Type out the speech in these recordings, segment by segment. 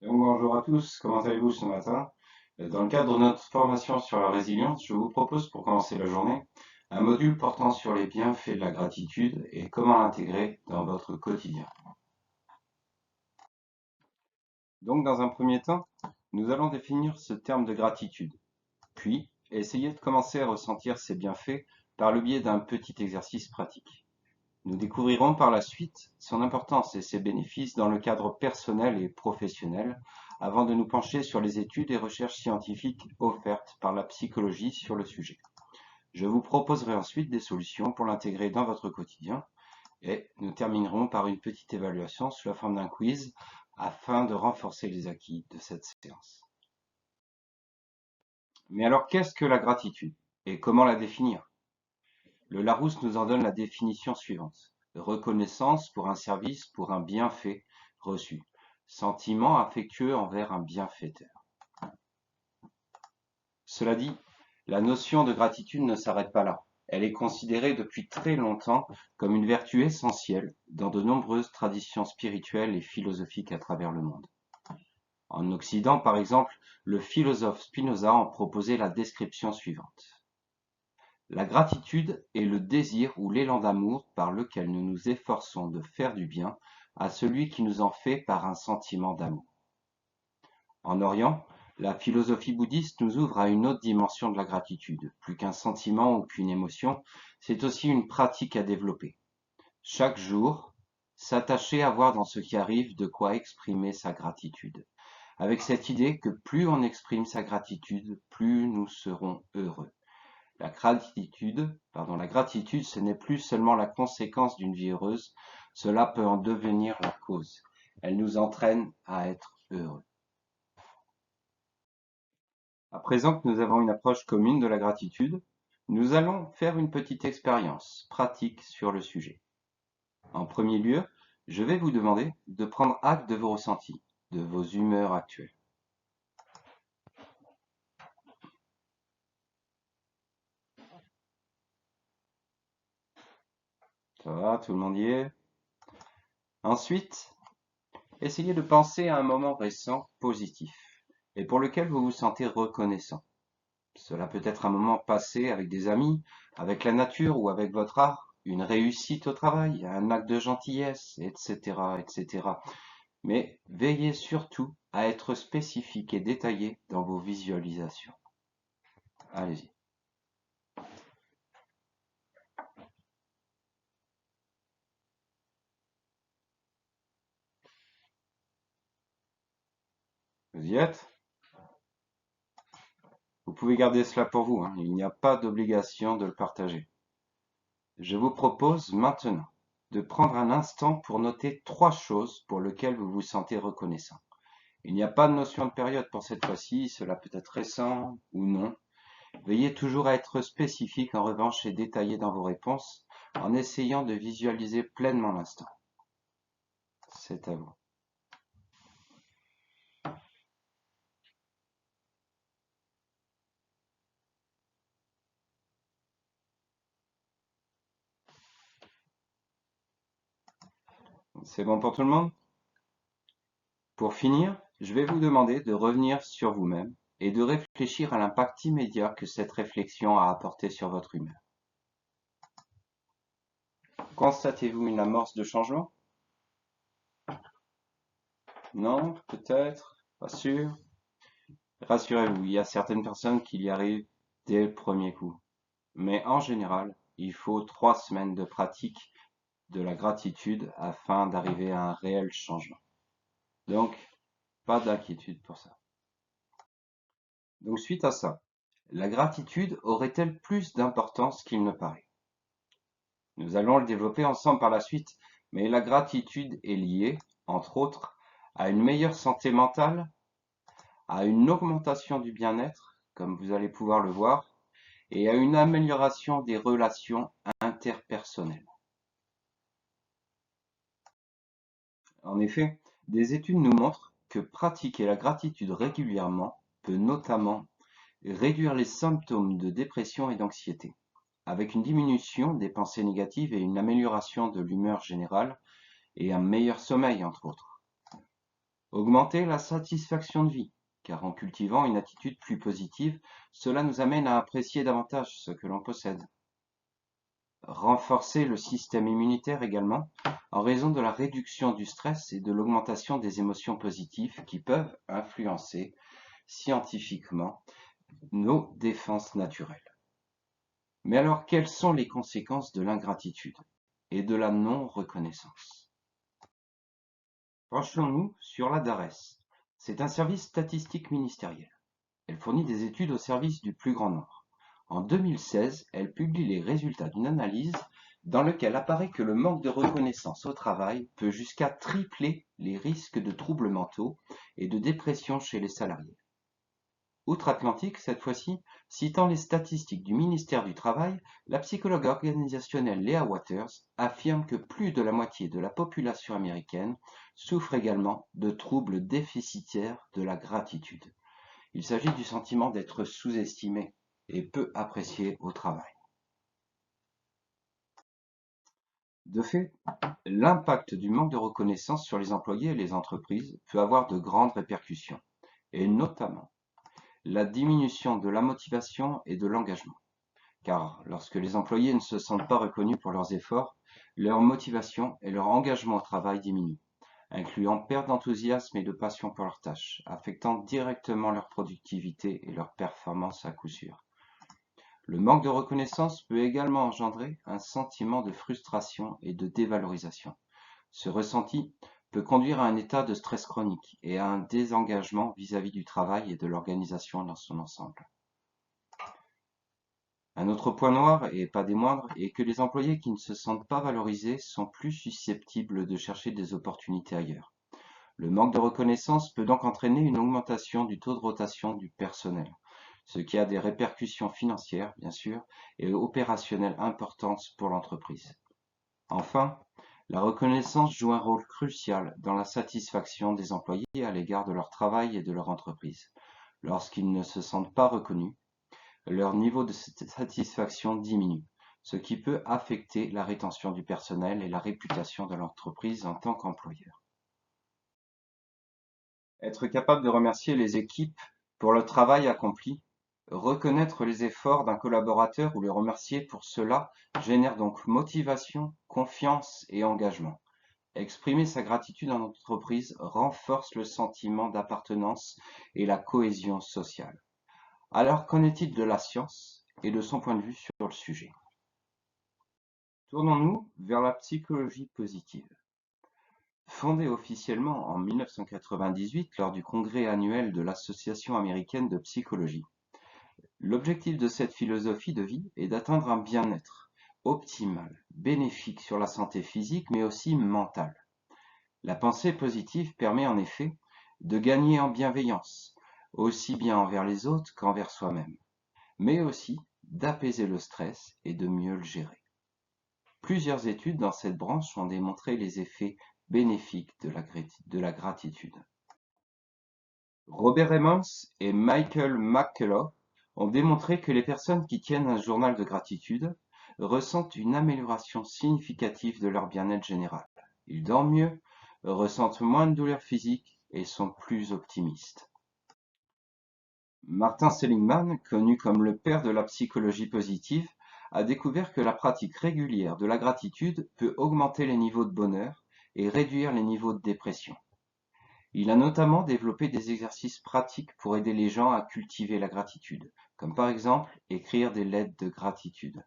Donc, bonjour à tous, comment allez-vous ce matin? Dans le cadre de notre formation sur la résilience, je vous propose pour commencer la journée un module portant sur les bienfaits de la gratitude et comment l'intégrer dans votre quotidien. Donc dans un premier temps, nous allons définir ce terme de gratitude, puis essayer de commencer à ressentir ces bienfaits par le biais d'un petit exercice pratique. Nous découvrirons par la suite son importance et ses bénéfices dans le cadre personnel et professionnel, avant de nous pencher sur les études et recherches scientifiques offertes par la psychologie sur le sujet. Je vous proposerai ensuite des solutions pour l'intégrer dans votre quotidien et nous terminerons par une petite évaluation sous la forme d'un quiz afin de renforcer les acquis de cette séance. Mais alors qu'est-ce que la gratitude et comment la définir? Le Larousse nous en donne la définition suivante: reconnaissance pour un service, pour un bienfait reçu, sentiment affectueux envers un bienfaiteur. Cela dit, la notion de gratitude ne s'arrête pas là. Elle est considérée depuis très longtemps comme une vertu essentielle dans de nombreuses traditions spirituelles et philosophiques à travers le monde. En Occident, par exemple, le philosophe Spinoza en proposait la description suivante: la gratitude est le désir ou l'élan d'amour par lequel nous nous efforçons de faire du bien à celui qui nous en fait par un sentiment d'amour. En Orient, la philosophie bouddhiste nous ouvre à une autre dimension de la gratitude. Plus qu'un sentiment ou qu'une émotion, c'est aussi une pratique à développer. Chaque jour, s'attacher à voir dans ce qui arrive de quoi exprimer sa gratitude, avec cette idée que plus on exprime sa gratitude, plus nous serons heureux. La gratitude, ce n'est plus seulement la conséquence d'une vie heureuse, cela peut en devenir la cause. Elle nous entraîne à être heureux. À présent que nous avons une approche commune de la gratitude, nous allons faire une petite expérience pratique sur le sujet. En premier lieu, je vais vous demander de prendre acte de vos ressentis, de vos humeurs actuelles. Ça va, tout le monde y est? Ensuite, essayez de penser à un moment récent positif et pour lequel vous vous sentez reconnaissant. Cela peut être un moment passé avec des amis, avec la nature ou avec votre art, une réussite au travail, un acte de gentillesse, etc., etc. Mais veillez surtout à être spécifique et détaillé dans vos visualisations. Allez-y. Vous y êtes? Vous pouvez garder cela pour vous, hein. Il n'y a pas d'obligation de le partager. Je vous propose maintenant de prendre un instant pour noter 3 choses pour lesquelles vous vous sentez reconnaissant. Il n'y a pas de notion de période pour cette fois-ci, cela peut être récent ou non. Veillez toujours à être spécifique en revanche et détaillé dans vos réponses en essayant de visualiser pleinement l'instant. C'est à vous. C'est bon pour tout le monde? Pour finir, je vais vous demander de revenir sur vous-même et de réfléchir à l'impact immédiat que cette réflexion a apporté sur votre humeur. Constatez-vous une amorce de changement? Non? Peut-être? Pas sûr? Rassurez-vous, il y a certaines personnes qui y arrivent dès le premier coup. Mais en général, il faut 3 semaines de pratique de la gratitude afin d'arriver à un réel changement. Donc, pas d'inquiétude pour ça. Donc, suite à ça, la gratitude aurait-elle plus d'importance qu'il ne paraît? Nous allons le développer ensemble par la suite, mais la gratitude est liée, entre autres, à une meilleure santé mentale, à une augmentation du bien-être, comme vous allez pouvoir le voir, et à une amélioration des relations interpersonnelles. En effet, des études nous montrent que pratiquer la gratitude régulièrement peut notamment réduire les symptômes de dépression et d'anxiété, avec une diminution des pensées négatives et une amélioration de l'humeur générale et un meilleur sommeil entre autres. Augmenter la satisfaction de vie, car en cultivant une attitude plus positive, cela nous amène à apprécier davantage ce que l'on possède. Renforcer le système immunitaire également, en raison de la réduction du stress et de l'augmentation des émotions positives qui peuvent influencer scientifiquement nos défenses naturelles. Mais alors, quelles sont les conséquences de l'ingratitude et de la non-reconnaissance? Penchons-nous sur la DARES. C'est un service statistique ministériel. Elle fournit des études au service du plus grand nombre. En 2016, elle publie les résultats d'une analyse dans laquelle apparaît que le manque de reconnaissance au travail peut jusqu'à tripler les risques de troubles mentaux et de dépression chez les salariés. Outre-Atlantique, cette fois-ci, citant les statistiques du ministère du Travail, la psychologue organisationnelle Leah Waters affirme que plus de la moitié de la population américaine souffre également de troubles déficitaires de la gratitude. Il s'agit du sentiment d'être sous-estimé et peu apprécié au travail. De fait, l'impact du manque de reconnaissance sur les employés et les entreprises peut avoir de grandes répercussions, et notamment la diminution de la motivation et de l'engagement. Car lorsque les employés ne se sentent pas reconnus pour leurs efforts, leur motivation et leur engagement au travail diminuent, incluant perte d'enthousiasme et de passion pour leurs tâches, affectant directement leur productivité et leur performance à coup sûr. Le manque de reconnaissance peut également engendrer un sentiment de frustration et de dévalorisation. Ce ressenti peut conduire à un état de stress chronique et à un désengagement vis-à-vis du travail et de l'organisation dans son ensemble. Un autre point noir, et pas des moindres, est que les employés qui ne se sentent pas valorisés sont plus susceptibles de chercher des opportunités ailleurs. Le manque de reconnaissance peut donc entraîner une augmentation du taux de rotation du personnel, ce qui a des répercussions financières, bien sûr, et opérationnelles importantes pour l'entreprise. Enfin, la reconnaissance joue un rôle crucial dans la satisfaction des employés à l'égard de leur travail et de leur entreprise. Lorsqu'ils ne se sentent pas reconnus, leur niveau de satisfaction diminue, ce qui peut affecter la rétention du personnel et la réputation de l'entreprise en tant qu'employeur. Être capable de remercier les équipes pour le travail accompli, reconnaître les efforts d'un collaborateur ou le remercier pour cela génère donc motivation, confiance et engagement. Exprimer sa gratitude en entreprise renforce le sentiment d'appartenance et la cohésion sociale. Alors qu'en est-il de la science et de son point de vue sur le sujet? Tournons-nous vers la psychologie positive. Fondée officiellement en 1998 lors du congrès annuel de l'Association américaine de psychologie, l'objectif de cette philosophie de vie est d'atteindre un bien-être optimal, bénéfique sur la santé physique mais aussi mentale. La pensée positive permet en effet de gagner en bienveillance, aussi bien envers les autres qu'envers soi-même, mais aussi d'apaiser le stress et de mieux le gérer. Plusieurs études dans cette branche ont démontré les effets bénéfiques de la gratitude. Robert Emmons et Michael McCullough ont démontré que les personnes qui tiennent un journal de gratitude ressentent une amélioration significative de leur bien-être général. Ils dorment mieux, ressentent moins de douleurs physiques et sont plus optimistes. Martin Seligman, connu comme le père de la psychologie positive, a découvert que la pratique régulière de la gratitude peut augmenter les niveaux de bonheur et réduire les niveaux de dépression. Il a notamment développé des exercices pratiques pour aider les gens à cultiver la gratitude, comme par exemple écrire des lettres de gratitude.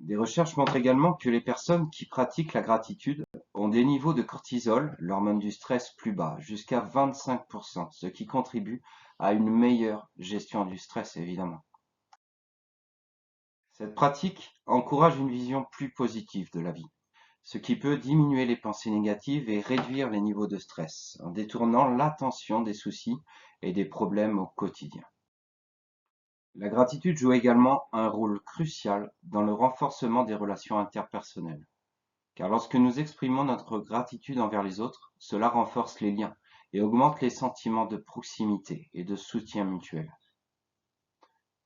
Des recherches montrent également que les personnes qui pratiquent la gratitude ont des niveaux de cortisol, l'hormone du stress, plus bas, jusqu'à 25%, ce qui contribue à une meilleure gestion du stress évidemment. Cette pratique encourage une vision plus positive de la vie, ce qui peut diminuer les pensées négatives et réduire les niveaux de stress, en détournant l'attention des soucis et des problèmes au quotidien. La gratitude joue également un rôle crucial dans le renforcement des relations interpersonnelles, car lorsque nous exprimons notre gratitude envers les autres, cela renforce les liens et augmente les sentiments de proximité et de soutien mutuel.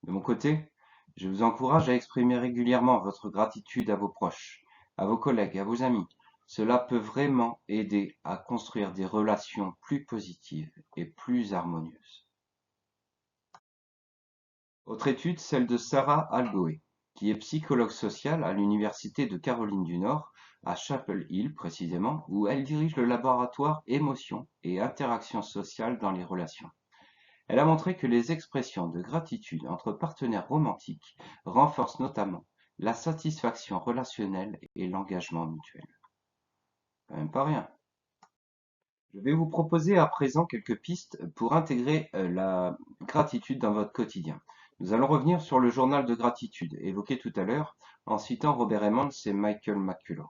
De mon côté, je vous encourage à exprimer régulièrement votre gratitude à vos proches, à vos collègues, à vos amis, Cela peut vraiment aider à construire des relations plus positives et plus harmonieuses. Autre étude, celle de Sarah Algoe, qui est psychologue sociale à l'Université de Caroline du Nord, à Chapel Hill précisément, où elle dirige le laboratoire Émotions et interactions sociales dans les relations. Elle a montré que les expressions de gratitude entre partenaires romantiques renforcent notamment la satisfaction relationnelle et l'engagement mutuel. Quand même pas rien. Je vais vous proposer à présent quelques pistes pour intégrer la gratitude dans votre quotidien. Nous allons revenir sur le journal de gratitude évoqué tout à l'heure en citant Robert Emmons et Michael McCullough.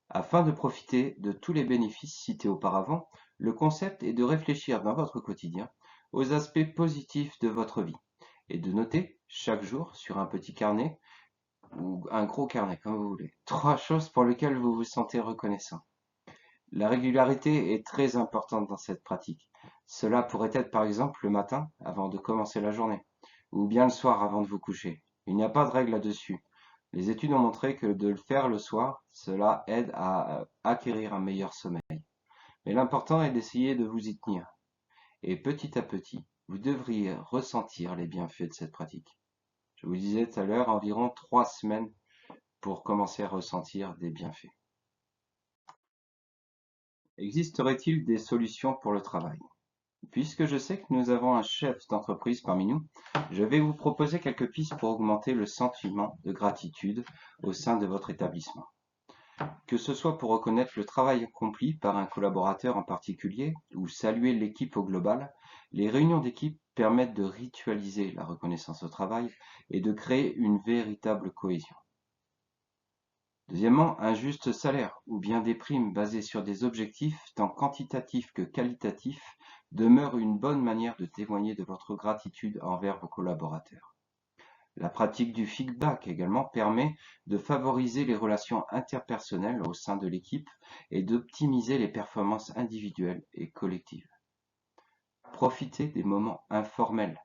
Afin de profiter de tous les bénéfices cités auparavant, le concept est de réfléchir dans votre quotidien aux aspects positifs de votre vie et de noter chaque jour sur un petit carnet ou un gros carnet comme vous voulez, 3 choses pour lesquelles vous vous sentez reconnaissant. La régularité est très importante dans cette pratique. Cela pourrait être par exemple le matin avant de commencer la journée, ou bien le soir avant de vous coucher. Il n'y a pas de règle là-dessus. Les études ont montré que de le faire le soir, cela aide à acquérir un meilleur sommeil. Mais l'important est d'essayer de vous y tenir. Et petit à petit, vous devriez ressentir les bienfaits de cette pratique. Je vous disais tout à l'heure, environ 3 semaines pour commencer à ressentir des bienfaits. Existerait-il des solutions pour le travail? Puisque je sais que nous avons un chef d'entreprise parmi nous, je vais vous proposer quelques pistes pour augmenter le sentiment de gratitude au sein de votre établissement. Que ce soit pour reconnaître le travail accompli par un collaborateur en particulier ou saluer l'équipe au global, les réunions d'équipe permettent de ritualiser la reconnaissance au travail et de créer une véritable cohésion. Deuxièmement, un juste salaire ou bien des primes basées sur des objectifs tant quantitatifs que qualitatifs demeurent une bonne manière de témoigner de votre gratitude envers vos collaborateurs. La pratique du feedback également permet de favoriser les relations interpersonnelles au sein de l'équipe et d'optimiser les performances individuelles et collectives. Profitez des moments informels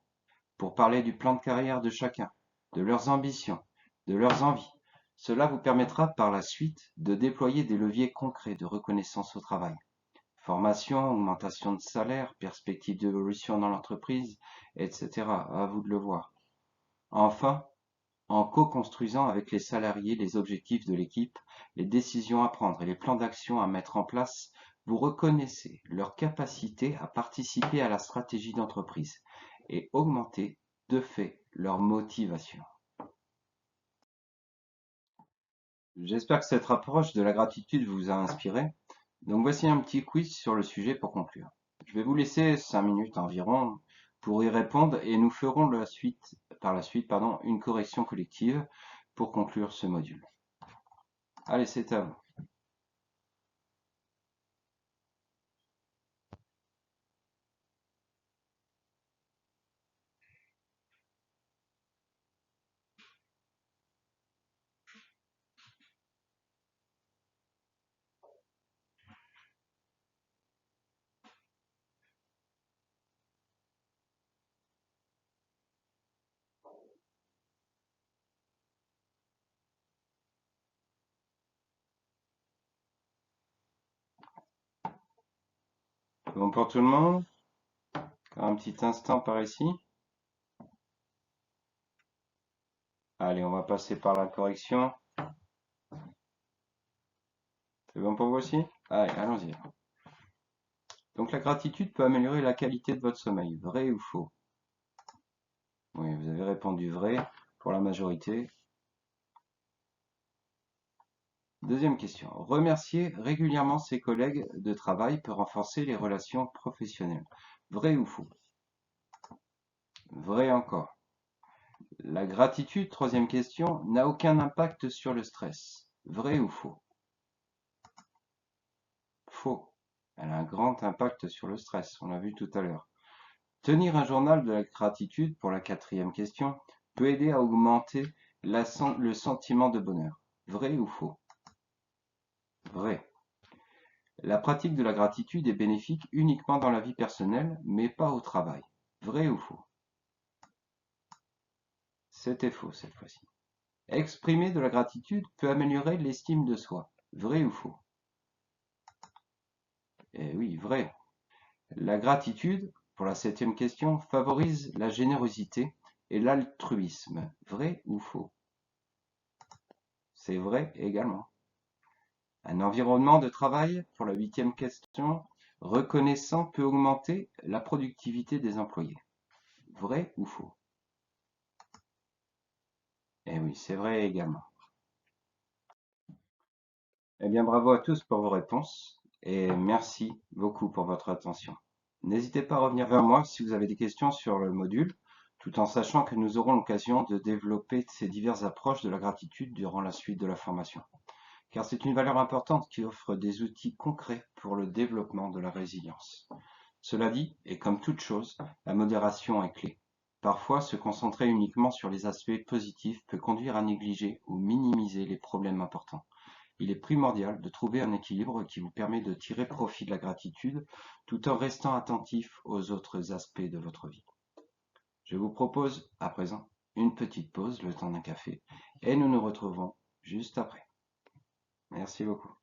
pour parler du plan de carrière de chacun, de leurs ambitions, de leurs envies. Cela vous permettra par la suite de déployer des leviers concrets de reconnaissance au travail. Formation, augmentation de salaire, perspective d'évolution dans l'entreprise, etc. À vous de le voir. Enfin, en co-construisant avec les salariés les objectifs de l'équipe, les décisions à prendre et les plans d'action à mettre en place, vous reconnaissez leur capacité à participer à la stratégie d'entreprise et augmentez de fait leur motivation. J'espère que cette approche de la gratitude vous a inspiré. Donc voici un petit quiz sur le sujet pour conclure. Je vais vous laisser 5 minutes environ pour y répondre et nous ferons par la suite une correction collective pour conclure ce module. Allez, c'est à vous. Bon pour tout le monde? Encore un petit instant par ici. Allez, on va passer par la correction. C'est bon pour vous aussi? Allez, allons-y. Donc la gratitude peut améliorer la qualité de votre sommeil. Vrai ou faux? Oui, vous avez répondu vrai pour la majorité. Deuxième question. Remercier régulièrement ses collègues de travail peut renforcer les relations professionnelles. Vrai ou faux? Vrai encore. La gratitude, troisième question, n'a aucun impact sur le stress. Vrai ou faux? Faux. Elle a un grand impact sur le stress, on l'a vu tout à l'heure. Tenir un journal de la gratitude, pour la quatrième question, peut aider à augmenter le sentiment de bonheur. Vrai ou faux? Vrai. La pratique de la gratitude est bénéfique uniquement dans la vie personnelle, mais pas au travail. Vrai ou faux? C'était faux cette fois-ci. Exprimer de la gratitude peut améliorer l'estime de soi. Vrai ou faux? Eh oui, vrai. La gratitude, pour la 7e question, favorise la générosité et l'altruisme. Vrai ou faux? C'est vrai également. Un environnement de travail, pour la 8e question, reconnaissant peut augmenter la productivité des employés. Vrai ou faux? Eh oui, c'est vrai également. Eh bien, bravo à tous pour vos réponses et merci beaucoup pour votre attention. N'hésitez pas à revenir vers moi si vous avez des questions sur le module, tout en sachant que nous aurons l'occasion de développer ces diverses approches de la gratitude durant la suite de la formation. Car c'est une valeur importante qui offre des outils concrets pour le développement de la résilience. Cela dit, et comme toute chose, la modération est clé. Parfois, se concentrer uniquement sur les aspects positifs peut conduire à négliger ou minimiser les problèmes importants. Il est primordial de trouver un équilibre qui vous permet de tirer profit de la gratitude tout en restant attentif aux autres aspects de votre vie. Je vous propose à présent une petite pause, le temps d'un café, et nous nous retrouvons juste après. Merci beaucoup.